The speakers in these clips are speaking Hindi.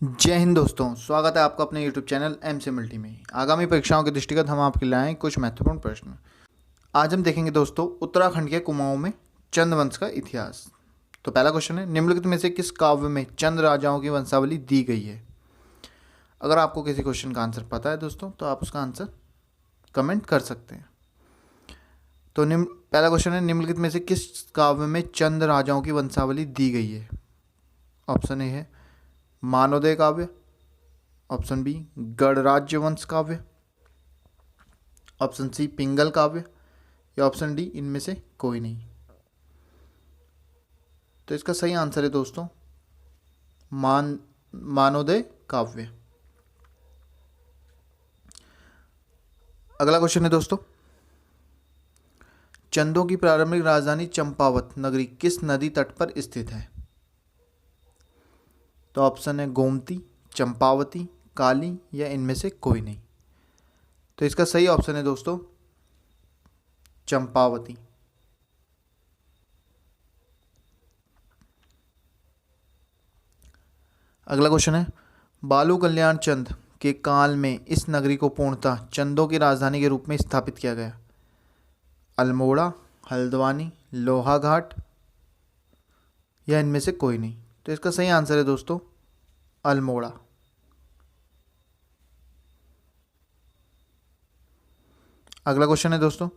जय हिंद दोस्तों, स्वागत है आपका अपने YouTube चैनल एम से मल्टी में। आगामी परीक्षाओं के दृष्टिगत हम आपके लिए आए कुछ महत्वपूर्ण प्रश्न। आज हम देखेंगे दोस्तों उत्तराखंड के कुमाऊं में चंद वंश का इतिहास। तो पहला क्वेश्चन है, निम्नलिखित में से किस काव्य में चंद राजाओं की वंशावली दी गई है। अगर आपको किसी क्वेश्चन का आंसर पता है दोस्तों तो आप उसका आंसर कमेंट कर सकते हैं। तो पहला क्वेश्चन है, निम्नलिखित में से किस काव्य में चंद राजाओं की वंशावली दी गई है। ऑप्शन ए है मानवोदय काव्य, ऑप्शन बी गणराज्य वंश काव्य, ऑप्शन सी पिंगल काव्य या ऑप्शन डी इनमें से कोई नहीं। तो इसका सही आंसर है दोस्तों मानवोदय काव्य। अगला क्वेश्चन है दोस्तों, चंदों की प्रारंभिक राजधानी चंपावत नगरी किस नदी तट पर स्थित है। तो ऑप्शन है गोमती, चंपावती, काली या इनमें से कोई नहीं। तो इसका सही ऑप्शन है दोस्तों चंपावती। अगला क्वेश्चन है, बालू कल्याण चंद के काल में इस नगरी को पूर्णतः चंदों की राजधानी के रूप में स्थापित किया गया। अल्मोड़ा, हल्द्वानी, लोहाघाट या इनमें से कोई नहीं। तो इसका सही आंसर है दोस्तों अल्मोड़ा। अगला क्वेश्चन है दोस्तों,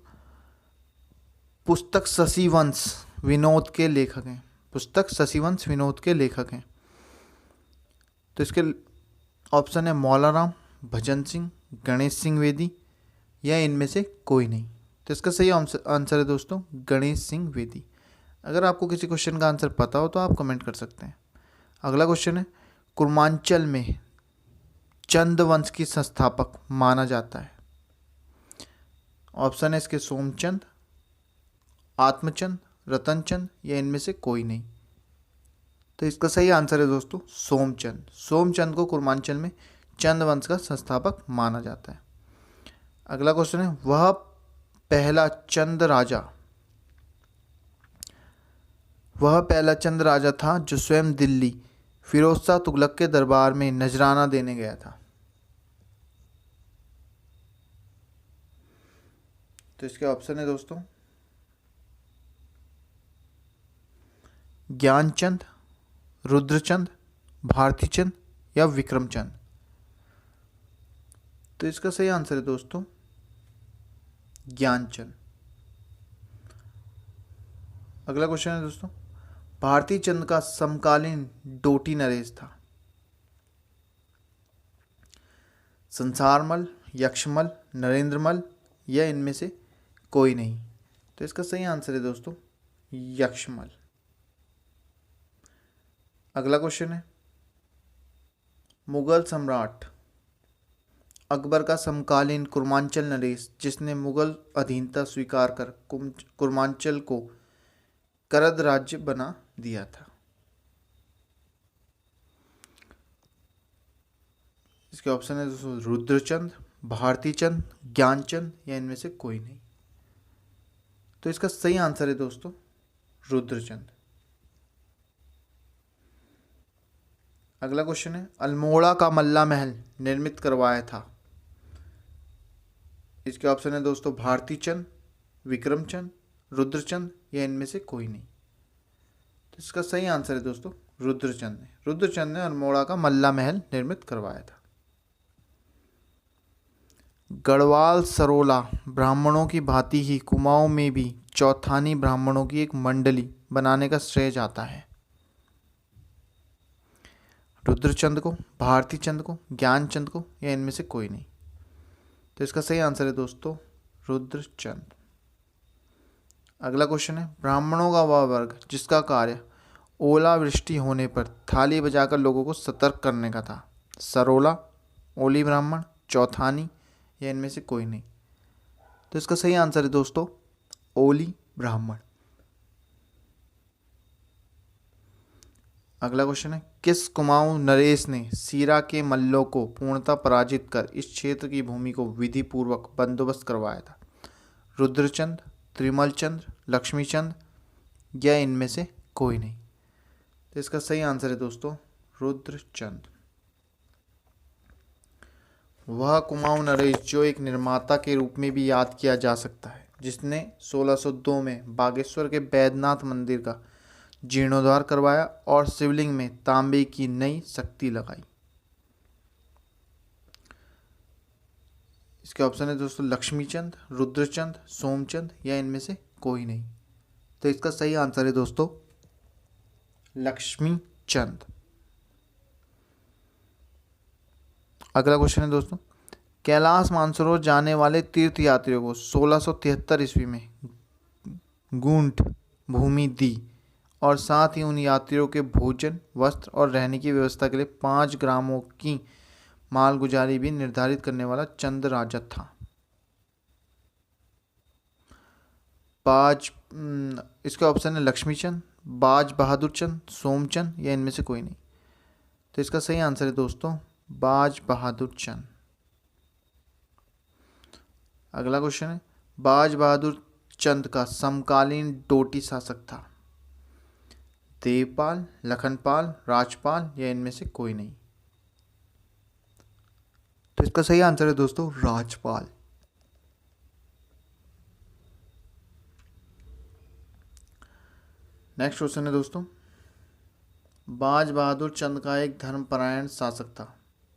पुस्तक शशिवंश विनोद के लेखक हैं। पुस्तक शशिवंश विनोद के लेखक हैं। तो इसके ऑप्शन है मौलाराम, भजन सिंह, गणेश सिंह वेदी या इनमें से कोई नहीं। तो इसका सही आंसर है दोस्तों गणेश सिंह वेदी। अगर आपको किसी क्वेश्चन का आंसर पता हो तो आप कमेंट कर सकते हैं। अगला क्वेश्चन है, कुर्मांचल में चंद वंश की संस्थापक माना जाता है। ऑप्शन है इसके सोमचंद, आत्मचंद, रतनचंद या इनमें से कोई नहीं। तो इसका सही आंसर है दोस्तों सोमचंद। सोमचंद को कुर्मांचल में चंद वंश का संस्थापक माना जाता है। अगला क्वेश्चन है, वह पहला चंद राजा था जो स्वयं दिल्ली फिरोज शाह तुगलक के दरबार में नजराना देने गया था। तो इसके ऑप्शन है दोस्तों ज्ञानचंद, रुद्रचंद, भारतीचंद या विक्रमचंद। तो इसका सही आंसर है दोस्तों ज्ञानचंद। अगला क्वेश्चन है दोस्तों, भारतीचंद का समकालीन डोटी नरेश था। संसारमल, यक्षमल, नरेंद्रमल या इनमें से कोई नहीं। तो इसका सही आंसर है दोस्तों यक्षमल। अगला क्वेश्चन है, मुगल सम्राट अकबर का समकालीन कुर्मांचल नरेश जिसने मुगल अधीनता स्वीकार कर कुर्मांचल को करद राज्य बना दिया था। इसके ऑप्शन है दोस्तों रुद्रचंद, भारतीचंद, ज्ञानचंद या इनमें से कोई नहीं। तो इसका सही आंसर है दोस्तों रुद्रचंद। अगला क्वेश्चन है, अल्मोड़ा का मल्ला महल निर्मित करवाया था। इसके ऑप्शन है दोस्तों भारतीचंद, विक्रमचंद, रुद्रचंद या इनमें से कोई नहीं। तो इसका सही आंसर है दोस्तों रुद्रचंद ने अल्मोड़ा का मल्ला महल निर्मित करवाया था। गढ़वाल सरोला ब्राह्मणों की भांति ही कुमाऊं में भी चौथानी ब्राह्मणों की एक मंडली बनाने का श्रेय जाता है। रुद्रचंद को, भारतीचंद को, ज्ञानचंद को या इनमें से कोई नहीं। तो इसका सही आंसर है दोस्तों रुद्रचंद। अगला क्वेश्चन है, ब्राह्मणों का वह वर्ग जिसका कार्य ओलावृष्टि होने पर थाली बजाकर लोगों को सतर्क करने का था। सरोला, ओली ब्राह्मण, चौथानी या इनमें से कोई नहीं। तो इसका सही आंसर है दोस्तों ओली ब्राह्मण। अगला क्वेश्चन है, किस कुमाऊं नरेश ने सीरा के मल्लों को पूर्णतः पराजित कर इस क्षेत्र की भूमि को विधि पूर्वक बंदोबस्त करवाया था। रुद्रचंद, त्रिमलचंद, लक्ष्मीचंद या इनमें से कोई नहीं। तो इसका सही आंसर है दोस्तों रुद्रचंद। वह कुमाऊं नरेश जो एक निर्माता के रूप में भी याद किया जा सकता है, जिसने 1602 में बागेश्वर के बैद्यनाथ मंदिर का जीर्णोद्धार करवाया और शिवलिंग में तांबे की नई शक्ति लगाई। इसके ऑप्शन है दोस्तों लक्ष्मीचंद, रुद्रचंद, सोमचंद या इनमें से कोई नहीं। तो इसका सही आंसर है दोस्तों लक्ष्मीचंद। अगला क्वेश्चन है दोस्तों, कैलाश मानसरोवर जाने वाले तीर्थ यात्रियों को 1673 ईस्वी में गूंठ भूमि दी और साथ ही उन यात्रियों के भोजन, वस्त्र और रहने की व्यवस्था के लिए 5 ग्रामों की मालगुजारी भी निर्धारित करने वाला चंद राजा था। इसका ऑप्शन है लक्ष्मीचंद, बाज बहादुर चंद, सोमचंद या इनमें से कोई नहीं। तो इसका सही आंसर है दोस्तों बाज बहादुर चंद। अगला क्वेश्चन है, बाज बहादुर चंद का समकालीन डोटी शासक था। देवपाल, लखनपाल, राजपाल या इनमें से कोई नहीं। तो इसका सही आंसर है दोस्तों राजपाल। नेक्स्ट क्वेश्चन है दोस्तों, बाज बहादुर चंद का एक धर्मपरायण शासक था,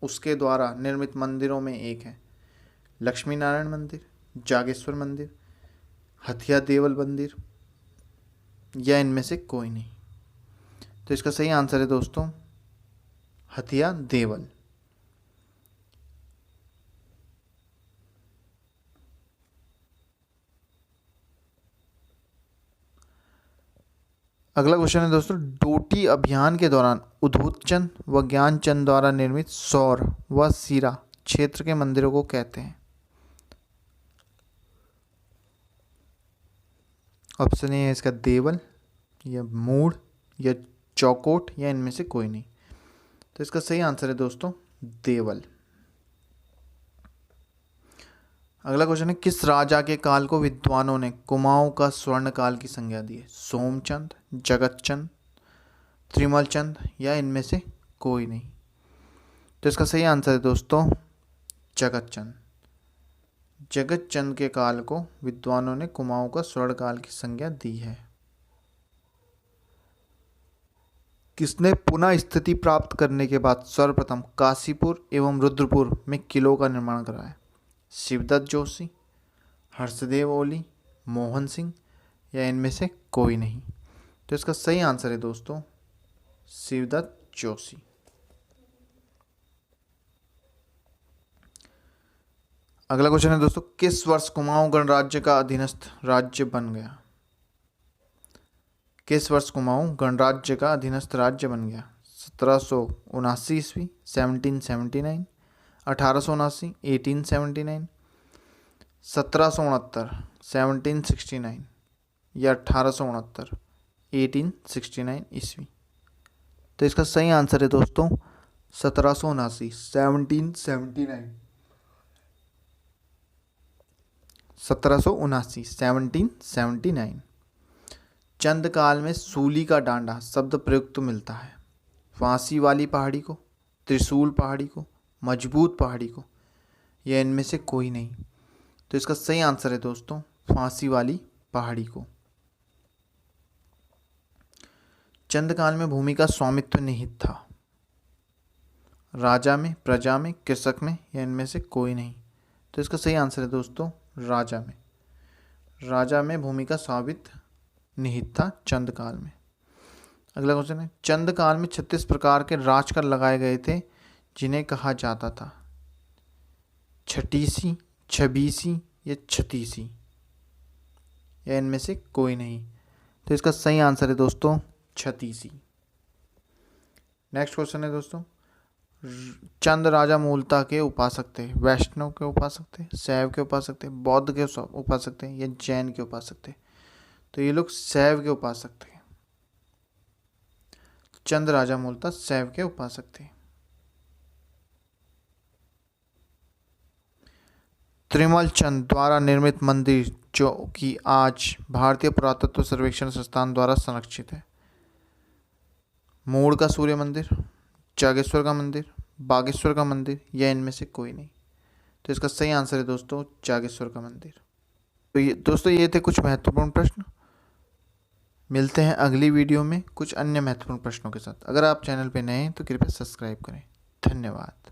उसके द्वारा निर्मित मंदिरों में एक है लक्ष्मी नारायण मंदिर, जागेश्वर मंदिर, हथिया देवल मंदिर या इनमें से कोई नहीं। तो इसका सही आंसर है दोस्तों हथिया देवल। अगला क्वेश्चन है दोस्तों, डोटी अभियान के दौरान उद्धूतचंद व ज्ञानचंद द्वारा निर्मित सौर व सीरा क्षेत्र के मंदिरों को कहते हैं। ऑप्शन ए है इसका देवल या मूढ़ या चौकोट या इनमें से कोई नहीं। तो इसका सही आंसर है दोस्तों देवल। अगला क्वेश्चन है, किस राजा के काल को विद्वानों ने कुमाऊं का स्वर्ण काल की संज्ञा दी है? सोमचंद, जगतचंद, त्रिमलचंद या इनमें से कोई नहीं। तो इसका सही आंसर है दोस्तों जगतचंद। जगतचंद के काल को विद्वानों ने कुमाऊं का स्वर्ण काल की संज्ञा दी है। किसने पुनः स्थिति प्राप्त करने के बाद सर्वप्रथम काशीपुर एवं रुद्रपुर में किलों का निर्माण कराया? शिवदत्त जोशी, हर्षदेव ओली, मोहन सिंह या इनमें से कोई नहीं। तो इसका सही आंसर है दोस्तों शिवदत्त जोशी। अगला क्वेश्चन है दोस्तों, किस वर्ष कुमाऊं गणराज्य का अधीनस्थ राज्य बन गया? किस वर्ष कुमाऊं गणराज्य का अधीनस्थ राज्य बन गया? 1779 ईस्वी, 1779, 1879, 1879, 1769, 1769 या 1869, 1869 ईस्वी। तो इसका सही आंसर है दोस्तों 1779, 1779, 1779, 1779। चंद काल में सूली का डांडा शब्द प्रयुक्त मिलता है फांसी वाली पहाड़ी को, त्रिशूल पहाड़ी को, मजबूत पहाड़ी को या इनमें से कोई नहीं। तो इसका सही आंसर है दोस्तों फांसी वाली पहाड़ी को। चंद काल में भूमि का स्वामित्व निहित था राजा में, प्रजा में, कृषक में या इनमें से कोई नहीं। तो इसका सही आंसर है दोस्तों राजा में। राजा में भूमि का स्वामित्व निहित था चंद काल में। अगला क्वेश्चन है, चंद काल में 36 प्रकार के राजकर लगाए गए थे जिन्हें कहा जाता था छठीसी, छबीसी या छतीसी या इनमें से कोई नहीं। तो इसका सही आंसर है दोस्तों छतीसी। नेक्स्ट क्वेश्चन है दोस्तों, चंद राजा मूलतः के उपासक थे? वैष्णव के उपासक थे, शैव के उपासक थे, बौद्ध के उपासक थे या जैन के उपासक थे? तो ये लोग शैव के उपासक थे। चंद राजा मूलतः शैव के उपासक थे। त्रिमल चंद द्वारा निर्मित मंदिर जो कि आज भारतीय पुरातत्व सर्वेक्षण संस्थान द्वारा संरक्षित है? मूड़ का सूर्य मंदिर, जागेश्वर का मंदिर, बागेश्वर का मंदिर या इनमें से कोई नहीं। तो इसका सही आंसर है दोस्तों जागेश्वर का मंदिर। तो ये दोस्तों ये थे कुछ महत्वपूर्ण प्रश्न। मिलते हैं अगली वीडियो में कुछ अन्य महत्वपूर्ण प्रश्नों के साथ। अगर आप चैनल पे नए हैं तो कृपया सब्सक्राइब करें। धन्यवाद।